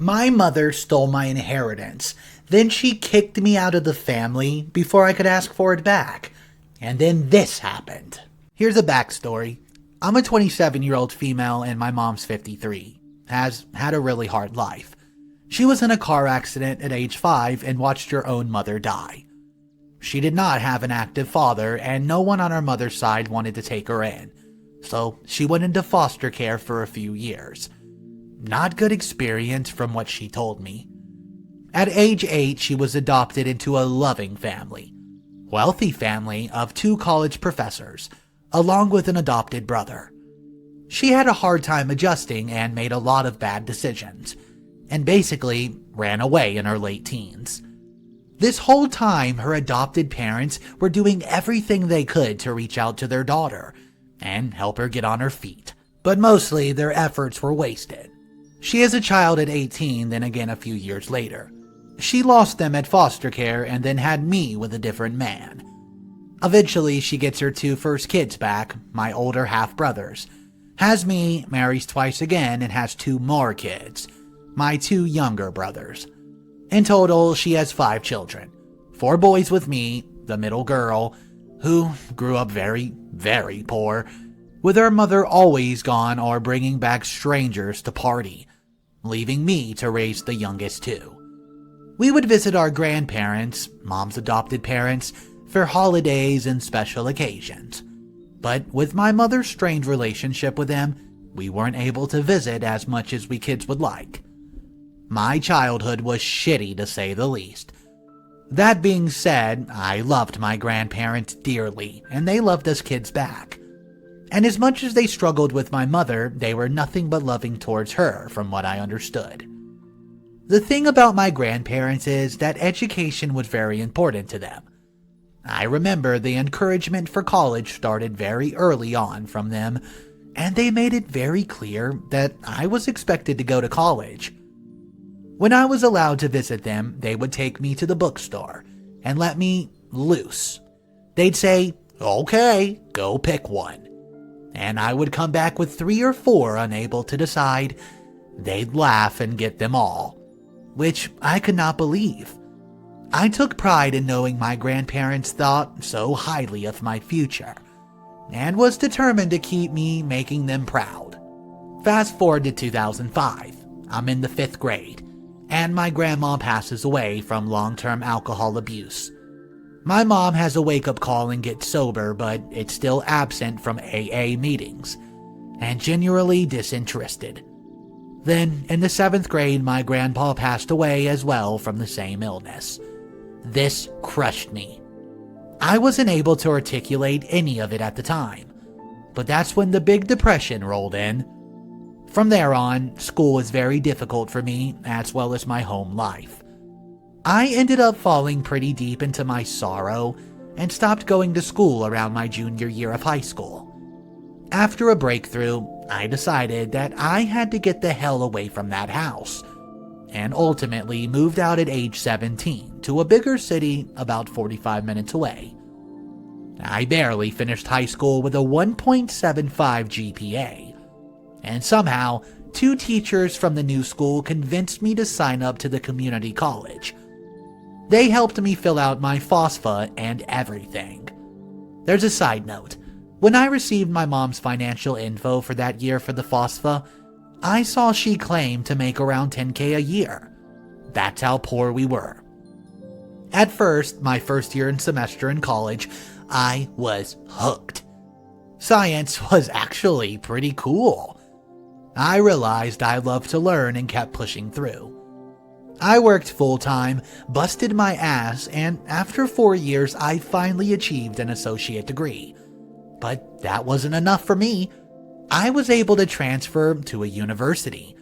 My mother stole my inheritance. Then she kicked me out of the family before I could ask for it back. And then this happened. Here's a backstory. I'm a 27-year-old female and my mom's 53. Has had a really hard life. She was in a car accident at age 5 and watched her own mother die. She did not have an active father and no one on her mother's side wanted to take her in. So she went into foster care for a few years. Not good experience from what she told me. At age 8, she was adopted into a loving family. Wealthy family of 2 college professors, along with an adopted brother. She had a hard time adjusting and made a lot of bad decisions, and basically ran away in her late teens. This whole time, her adopted parents were doing everything they could to reach out to their daughter and help her get on her feet, but mostly their efforts were wasted. She is a child at 18, then again a few years later. She lost them at foster care and then had me with a different man. Eventually, she gets her 2 first kids back, my older half-brothers. Has me, marries twice again, and has 2 more kids, my 2 younger brothers. In total, she has 5 children. 4 boys with me, the middle girl, who grew up very, very poor, with her mother always gone or bringing back strangers to party, leaving me to raise the youngest 2. We would visit our grandparents, mom's adopted parents, for holidays and special occasions. But with my mother's strained relationship with them, we weren't able to visit as much as we kids would like. My childhood was shitty to say the least. That being said, I loved my grandparents dearly, and they loved us kids back. And as much as they struggled with my mother, they were nothing but loving towards her, from what I understood. The thing about my grandparents is that education was very important to them. I remember the encouragement for college started very early on from them, and they made it very clear that I was expected to go to college. When I was allowed to visit them, they would take me to the bookstore and let me loose. They'd say, "Okay, go pick one." And I would come back with 3 or 4 unable to decide. They'd laugh and get them all, which I could not believe. I took pride in knowing my grandparents thought so highly of my future, and was determined to keep me making them proud. Fast forward to 2005. I'm in the 5th grade, and my grandma passes away from long-term alcohol abuse. My mom has a wake-up call and gets sober, but it's still absent from AA meetings, and generally disinterested. Then, in the 7th grade, my grandpa passed away as well from the same illness. This crushed me. I wasn't able to articulate any of it at the time, but that's when the Big Depression rolled in. From there on, school was very difficult for me, as well as my home life. I ended up falling pretty deep into my sorrow and stopped going to school around my junior year of high school. After a breakthrough, I decided that I had to get the hell away from that house, and ultimately moved out at age 17 to a bigger city about 45 minutes away. I barely finished high school with a 1.75 GPA, and somehow 2 teachers from the new school convinced me to sign up to the community college. They helped me fill out my FOSFA and everything. There's a side note. When I received my mom's financial info for that year for the FOSFA, I saw she claimed to make around $10K a year. That's how poor we were. At first, my first year and semester in college, I was hooked. Science was actually pretty cool. I realized I loved to learn and kept pushing through. I worked full-time, busted my ass, and after 4 years, I finally achieved an associate degree. But that wasn't enough for me. I was able to transfer to a university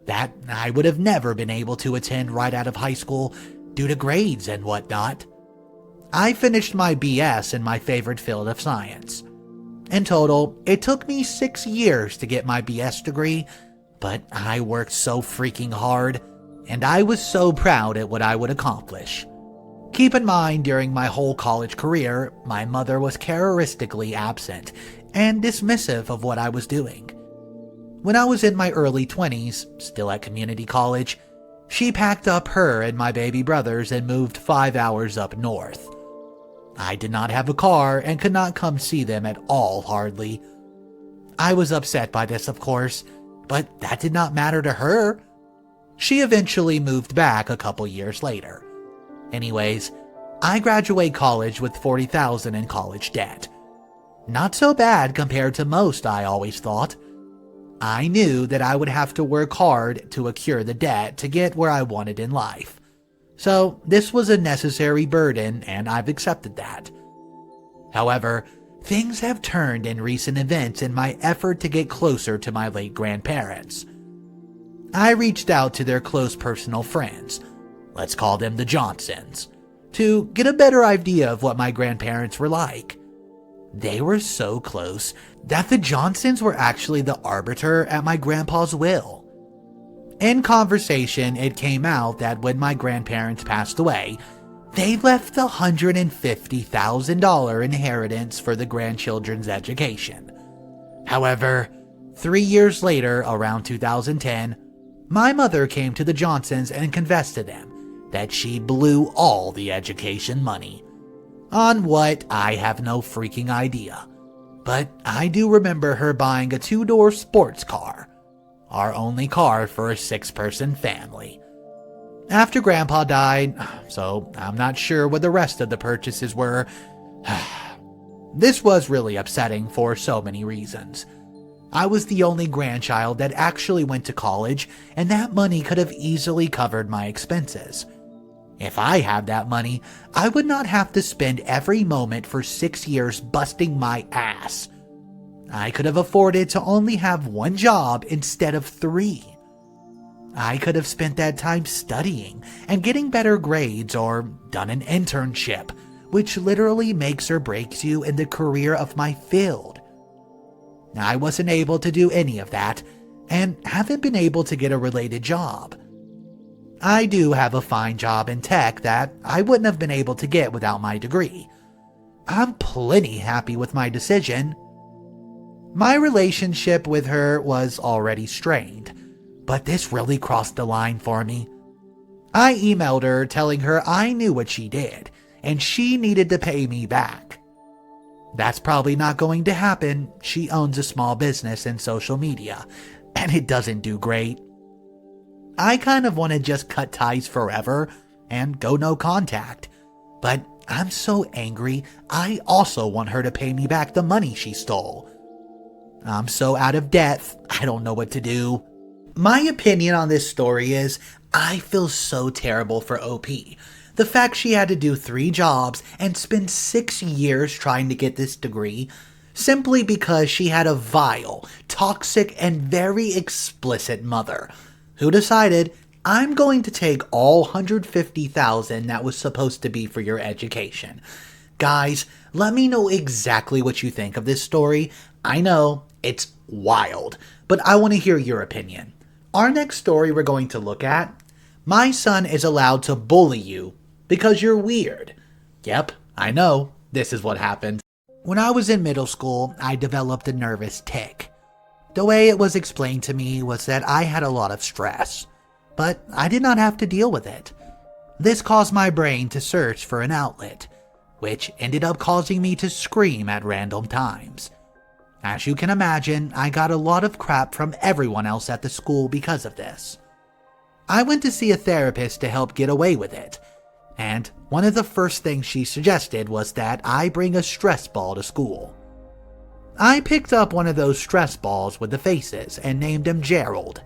that I would have never been able to attend right out of high school due to grades and whatnot. I finished my BS in my favorite field of science. In total, it took me 6 years to get my BS degree, but I worked so freaking hard, and I was so proud at what I would accomplish. Keep in mind, during my whole college career, my mother was characteristically absent and dismissive of what I was doing. When I was in my early 20s, still at community college, She packed up her and my baby brothers and moved 5 hours up north. I did not have a car and could not come see them at all, hardly. I was upset by this, of course, but that did not matter to her. She eventually moved back a couple years later. Anyways, I graduate college with $40,000 in college debt. Not so bad compared to most, I always thought. I knew that I would have to work hard to accrue the debt to get where I wanted in life. So this was a necessary burden, and I've accepted that. However, things have turned in recent events in my effort to get closer to my late grandparents. I reached out to their close personal friends, let's call them the Johnsons, to get a better idea of what my grandparents were like. They were so close that the Johnsons were actually the arbiter at my grandpa's will. In conversation, it came out that when my grandparents passed away, they left the $150,000 inheritance for the grandchildren's education. However, 3 years later, around 2010, my mother came to the Johnsons and confessed to them that she blew all the education money. On what, I have no freaking idea. But I do remember her buying a 2-door sports car, our only car for a 6-person family. After Grandpa died, so I'm not sure what the rest of the purchases were. This was really upsetting for so many reasons. I was the only grandchild that actually went to college, and that money could have easily covered my expenses. If I had that money, I would not have to spend every moment for 6 years busting my ass. I could have afforded to only have 1 job instead of 3. I could have spent that time studying and getting better grades or done an internship, which literally makes or breaks you in the career of my field. I wasn't able to do any of that and haven't been able to get a related job. I do have a fine job in tech that I wouldn't have been able to get without my degree. I'm plenty happy with my decision. My relationship with her was already strained, but this really crossed the line for me. I emailed her telling her I knew what she did, and she needed to pay me back. That's probably not going to happen. She owns a small business in social media, and it doesn't do great. I kind of want to just cut ties forever and go no contact, but I'm so angry I also want her to pay me back the money she stole. I'm so out of depth, I don't know what to do. My opinion on this story is I feel so terrible for OP. The fact she had to do 3 jobs and spend 6 years trying to get this degree simply because she had a vile, toxic, and very explicit mother who decided, I'm going to take all $150,000 that was supposed to be for your education. Guys, let me know exactly what you think of this story. I know, it's wild, but I want to hear your opinion. Our next story we're going to look at, my son is allowed to bully you because you're weird. Yep, I know, this is what happened. When I was in middle school, I developed a nervous tic. The way it was explained to me was that I had a lot of stress, but I did not have to deal with it. This caused my brain to search for an outlet, which ended up causing me to scream at random times. As you can imagine, I got a lot of crap from everyone else at the school because of this. I went to see a therapist to help get away with it, and one of the first things she suggested was that I bring a stress ball to school. I picked up one of those stress balls with the faces and named him Gerald.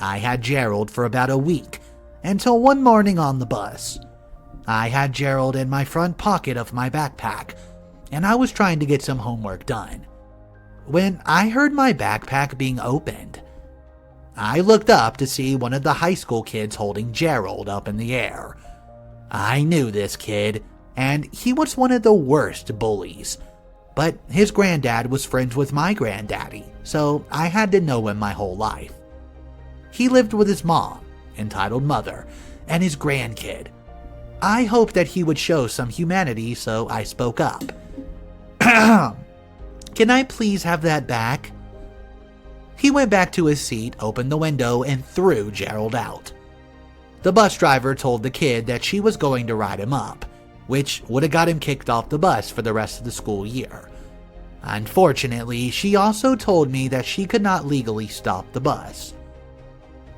I had Gerald for about a week, until one morning on the bus. I had Gerald in my front pocket of my backpack, and I was trying to get some homework done, when I heard my backpack being opened. I looked up to see one of the high school kids holding Gerald up in the air. I knew this kid, and he was one of the worst bullies. But his granddad was friends with my granddaddy, so I had to know him my whole life. He lived with his mom, entitled mother, and his grandkid. I hoped that he would show some humanity, so I spoke up. Can I please have that back? He went back to his seat, opened the window, and threw Gerald out. The bus driver told the kid that she was going to ride him up, which would have got him kicked off the bus for the rest of the school year. Unfortunately, she also told me that she could not legally stop the bus.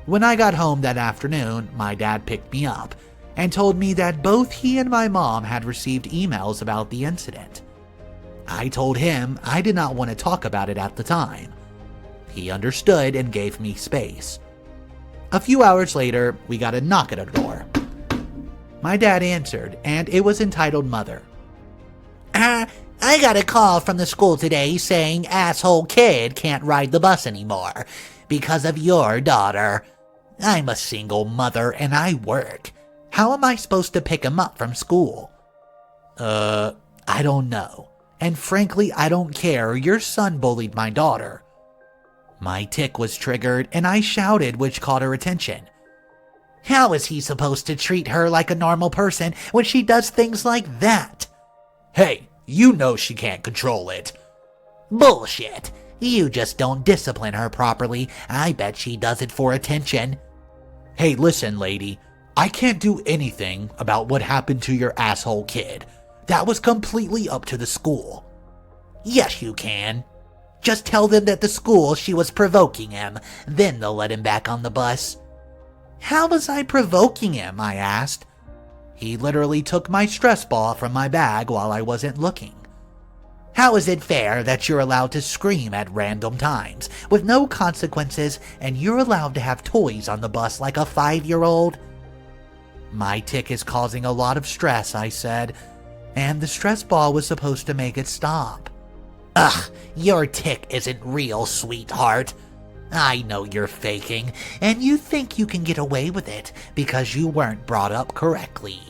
When I got home that afternoon, my dad picked me up and told me that both he and my mom had received emails about the incident. I told him I did not want to talk about it at the time. He understood and gave me space. A few hours later, we got a knock at our door. My dad answered, and it was entitled Mother. I got a call from the school today saying asshole kid can't ride the bus anymore because of your daughter. I'm a single mother and I work. How am I supposed to pick him up from school? I don't know. And frankly, I don't care. Your son bullied my daughter. My tick was triggered and I shouted, which caught her attention. How is he supposed to treat her like a normal person when she does things like that? Hey, you know she can't control it. Bullshit. You just don't discipline her properly. I bet she does it for attention. Hey, listen, lady. I can't do anything about what happened to your asshole kid. That was completely up to the school. Yes, you can. Just tell them that the school she was provoking him. Then they'll let him back on the bus. How was I provoking him? I asked. He literally took my stress ball from my bag while I wasn't looking. How is it fair that you're allowed to scream at random times with no consequences and you're allowed to have toys on the bus like a 5-year-old? My tick is causing a lot of stress, I said, and the stress ball was supposed to make it stop. Ugh, your tick isn't real, sweetheart. I know you're faking, and you think you can get away with it because you weren't brought up correctly.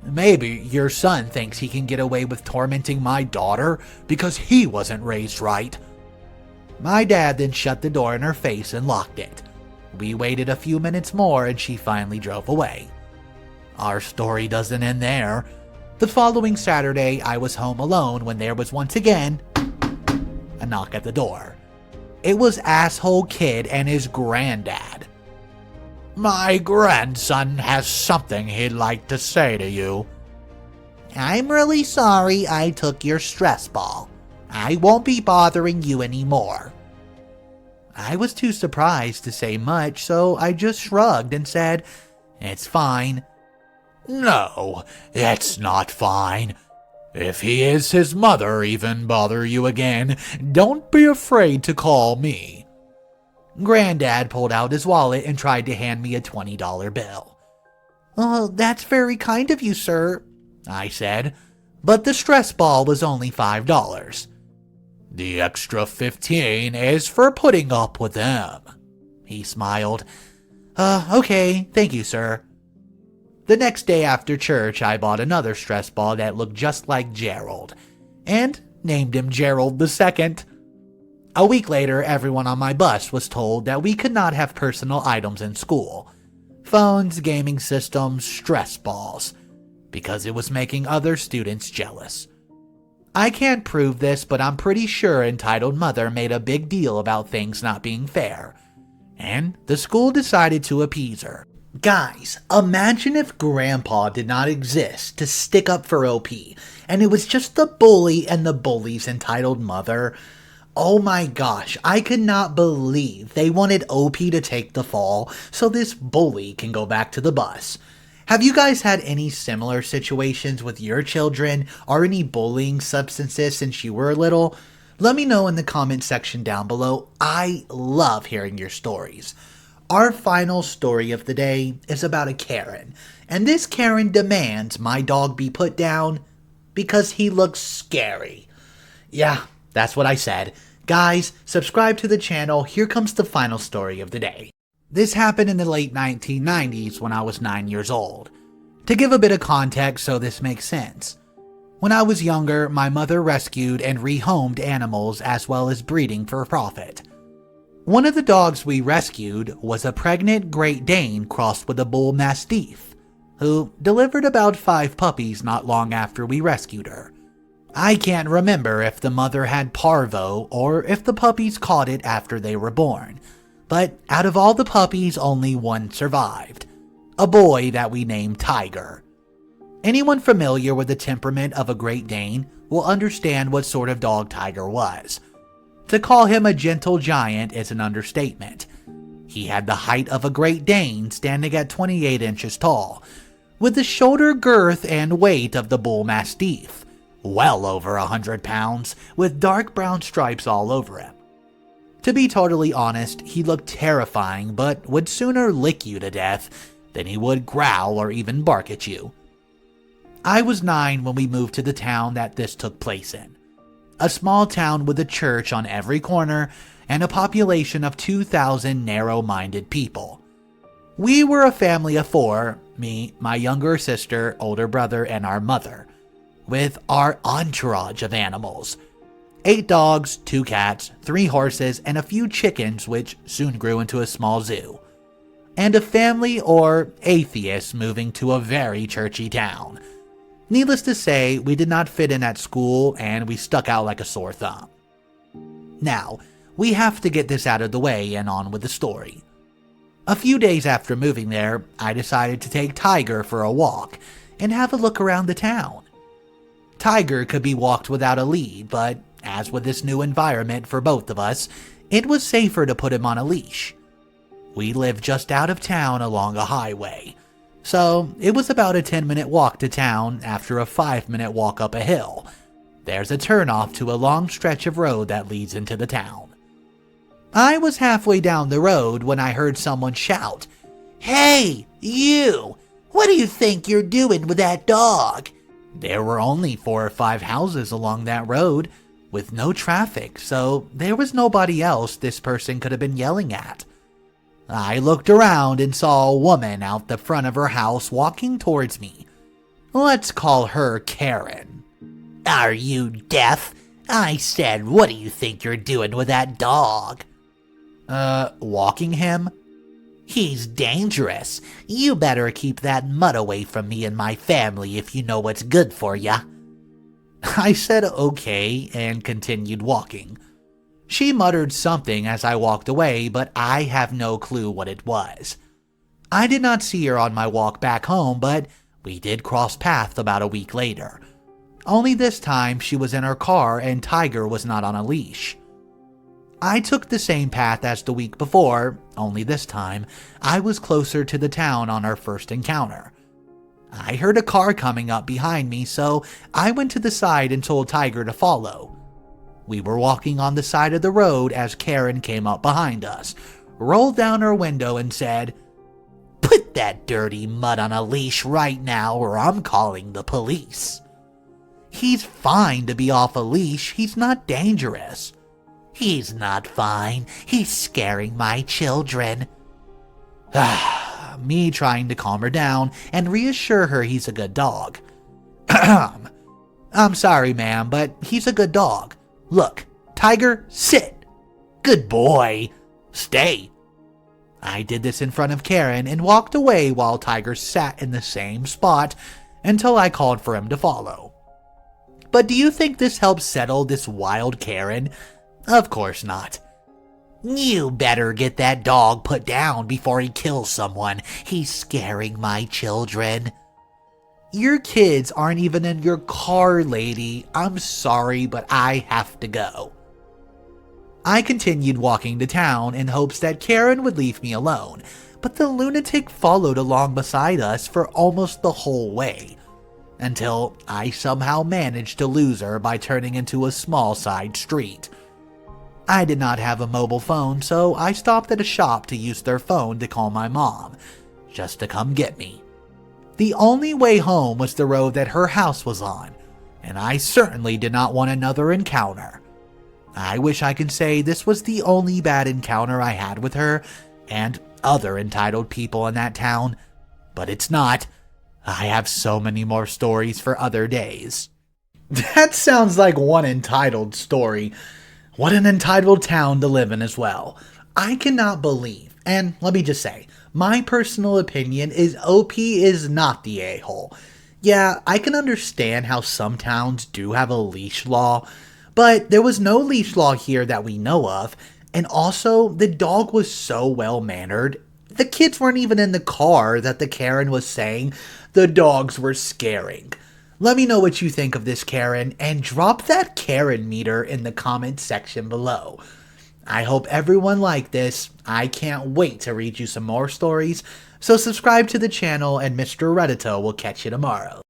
Maybe your son thinks he can get away with tormenting my daughter because he wasn't raised right. My dad then shut the door in her face and locked it. We waited a few minutes more and she finally drove away. Our story doesn't end there. The following Saturday, I was home alone when there was once again a knock at the door. It was asshole kid and his granddad. My grandson has something he'd like to say to you. I'm really sorry I took your stress ball. I won't be bothering you anymore. I was too surprised to say much, so I just shrugged and said, It's fine. No, it's not fine. If he is his mother even bother you again, don't be afraid to call me. Granddad pulled out his wallet and tried to hand me a $20 bill. Oh, that's very kind of you, sir, I said, but the stress ball was only $5. The extra 15 is for putting up with them. He smiled. Okay, thank you, sir. The next day after church, I bought another stress ball that looked just like Gerald, and named him Gerald II. A week later, everyone on my bus was told that we could not have personal items in school. Phones, gaming systems, stress balls, because it was making other students jealous. I can't prove this, but I'm pretty sure Entitled Mother made a big deal about things not being fair, and the school decided to appease her. Guys, imagine if Grandpa did not exist to stick up for OP, and it was just the bully and the bully's entitled mother. Oh my gosh, I could not believe they wanted OP to take the fall so this bully can go back to the bus. Have you guys had any similar situations with your children or any bullying substances since you were little? Let me know in the comment section down below. I love hearing your stories. Our final story of the day is about a Karen, and this Karen demands my dog be put down because he looks scary. Yeah, that's what I said. Guys, subscribe to the channel. Here comes the final story of the day. This happened in the late 1990s when I was 9 years old. To give a bit of context so this makes sense. When I was younger, my mother rescued and rehomed animals as well as breeding for profit. One of the dogs we rescued was a pregnant Great Dane crossed with a Bull Mastiff, who delivered about 5 puppies not long after we rescued her. I can't remember if the mother had parvo or if the puppies caught it after they were born, but out of all the puppies, only one survived. a boy that we named Tiger. Anyone familiar with the temperament of a Great Dane will understand what sort of dog Tiger was. To call him a gentle giant is an understatement. He had the height of a Great Dane, standing at 28 inches tall, with the shoulder girth and weight of the bull mastiff, well over 100 pounds, with dark brown stripes all over him. To be totally honest, he looked terrifying, but would sooner lick you to death than he would growl or even bark at you. I was 9 when we moved to the town that this took place in. A small town with a church on every corner and a population of 2,000 narrow-minded people. We were a family of 4, me, my younger sister, older brother, and our mother, with our entourage of animals. 8 dogs, 2 cats, 3 horses, and a few chickens, which soon grew into a small zoo. And a family or atheists moving to a very churchy town. Needless to say, we did not fit in at school and we stuck out like a sore thumb. Now, we have to get this out of the way and on with the story. A few days after moving there, I decided to take Tiger for a walk and have a look around the town. Tiger could be walked without a lead, but as with this new environment for both of us, it was safer to put him on a leash. We lived just out of town along a highway, so it was about a 10-minute walk to town after a 5-minute walk up a hill. There's a turnoff to a long stretch of road that leads into the town. I was halfway down the road when I heard someone shout, "Hey, you! What do you think you're doing with that dog?" There were only 4 or 5 houses along that road, with no traffic, so there was nobody else this person could have been yelling at. I looked around and saw a woman out the front of her house walking towards me. Let's call her Karen. "Are you deaf? I said, what do you think you're doing with that dog?" Walking him? "He's dangerous. You better keep that mutt away from me and my family if you know what's good for ya." I said okay and continued walking. She muttered something as I walked away, but I have no clue what it was. I did not see her on my walk back home, but we did cross paths about a week later. Only this time she was in her car and Tiger was not on a leash. I took the same path as the week before, only this time I was closer to the town on our first encounter. I heard a car coming up behind me, so I went to the side and told Tiger to follow. We were walking on the side of the road as Karen came up behind us, rolled down her window and said, "Put that dirty mutt on a leash right now or I'm calling the police." "He's fine to be off a leash, he's not dangerous." "He's not fine, he's scaring my children." Me trying to calm her down and reassure her he's a good dog. "I'm sorry, ma'am, but he's a good dog. Look, Tiger, sit. Good boy. Stay." I did this in front of Karen and walked away while Tiger sat in the same spot until I called for him to follow. But do you think this helped settle this wild Karen? Of course not. "You better get that dog put down before he kills someone. He's scaring my children." "Your kids aren't even in your car, lady. I'm sorry, but I have to go." I continued walking to town in hopes that Karen would leave me alone, but the lunatic followed along beside us for almost the whole way, until I somehow managed to lose her by turning into a small side street. I did not have a mobile phone, so I stopped at a shop to use their phone to call my mom, just to come get me. The only way home was the road that her house was on, and I certainly did not want another encounter. I wish I could say this was the only bad encounter I had with her and other entitled people in that town, but it's not. I have so many more stories for other days. That sounds like one entitled story. What an entitled town to live in as well. I cannot believe, and let me just say, my personal opinion is OP is not the a-hole. Yeah, I can understand how some towns do have a leash law, but there was no leash law here that we know of, and also the dog was so well-mannered. The kids weren't even in the car that the Karen was saying the dogs were scaring. Let me know what you think of this Karen, and drop that Karen meter in the comments section below. I hope everyone liked this. I can't wait to read you some more stories, so subscribe to the channel and Mr. Reddito will catch you tomorrow.